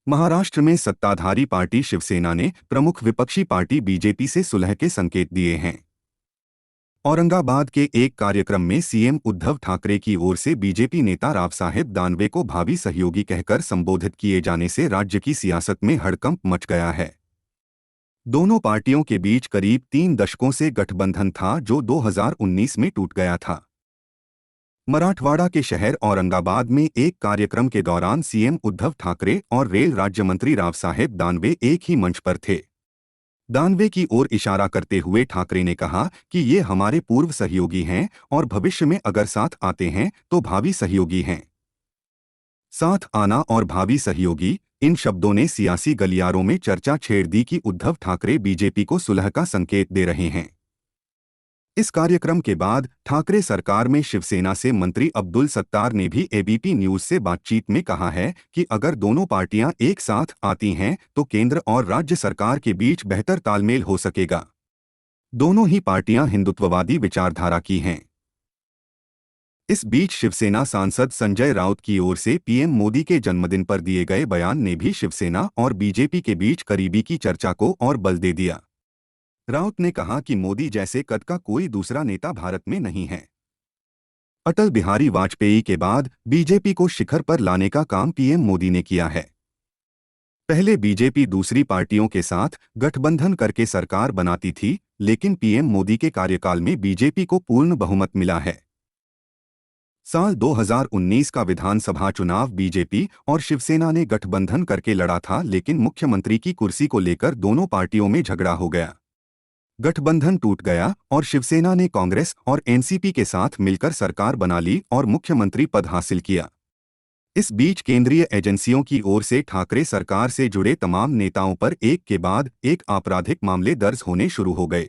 महाराष्ट्र में सत्ताधारी पार्टी शिवसेना ने प्रमुख विपक्षी पार्टी बीजेपी से सुलह के संकेत दिए हैं। औरंगाबाद के एक कार्यक्रम में सीएम उद्धव ठाकरे की ओर से बीजेपी नेता रावसाहेब दानवे को भावी सहयोगी कहकर संबोधित किए जाने से राज्य की सियासत में हड़कंप मच गया है। दोनों पार्टियों के बीच करीब 3 दशकों से गठबंधन था, जो 2019 में टूट गया था। मराठवाड़ा के शहर औरंगाबाद में एक कार्यक्रम के दौरान सीएम उद्धव ठाकरे और रेल राज्य मंत्री रावसाहेब दानवे एक ही मंच पर थे। दानवे की ओर इशारा करते हुए ठाकरे ने कहा कि ये हमारे पूर्व सहयोगी हैं और भविष्य में अगर साथ आते हैं तो भावी सहयोगी हैं। साथ आना और भावी सहयोगी, इन शब्दों ने सियासी गलियारों में चर्चा छेड़ दी कि उद्धव ठाकरे बीजेपी को सुलह का संकेत दे रहे हैं। इस कार्यक्रम के बाद ठाकरे सरकार में शिवसेना से मंत्री अब्दुल सत्तार ने भी एबीपी न्यूज से बातचीत में कहा है कि अगर दोनों पार्टियां एक साथ आती हैं तो केंद्र और राज्य सरकार के बीच बेहतर तालमेल हो सकेगा। दोनों ही पार्टियां हिंदुत्ववादी विचारधारा की हैं। इस बीच शिवसेना सांसद संजय राउत की ओर से पीएम मोदी के जन्मदिन पर दिए गए बयान ने भी शिवसेना और बीजेपी के बीच करीबी की चर्चा को और बल दे दिया। राउत ने कहा कि मोदी जैसे कद का कोई दूसरा नेता भारत में नहीं है। अटल बिहारी वाजपेयी के बाद बीजेपी को शिखर पर लाने का काम पीएम मोदी ने किया है। पहले बीजेपी दूसरी पार्टियों के साथ गठबंधन करके सरकार बनाती थी, लेकिन पीएम मोदी के कार्यकाल में बीजेपी को पूर्ण बहुमत मिला है। साल 2019 का विधानसभा चुनाव बीजेपी और शिवसेना ने गठबंधन करके लड़ा था, लेकिन मुख्यमंत्री की कुर्सी को लेकर दोनों पार्टियों में झगड़ा हो गया। गठबंधन टूट गया और शिवसेना ने कांग्रेस और एनसीपी के साथ मिलकर सरकार बना ली और मुख्यमंत्री पद हासिल किया। इस बीच केंद्रीय एजेंसियों की ओर से ठाकरे सरकार से जुड़े तमाम नेताओं पर एक के बाद एक आपराधिक मामले दर्ज होने शुरू हो गए।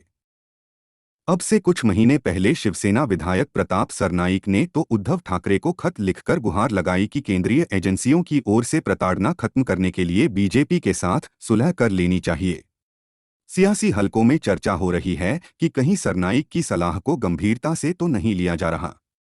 अब से कुछ महीने पहले शिवसेना विधायक प्रताप सरनाईक ने तो उद्धव ठाकरे को खत लिखकर गुहार लगाई कि केंद्रीय एजेंसियों की ओर से प्रताड़ना खत्म करने के लिए बीजेपी के साथ सुलह कर लेनी चाहिए। सियासी हलकों में चर्चा हो रही है कि कहीं सरनाईक की सलाह को गंभीरता से तो नहीं लिया जा रहा।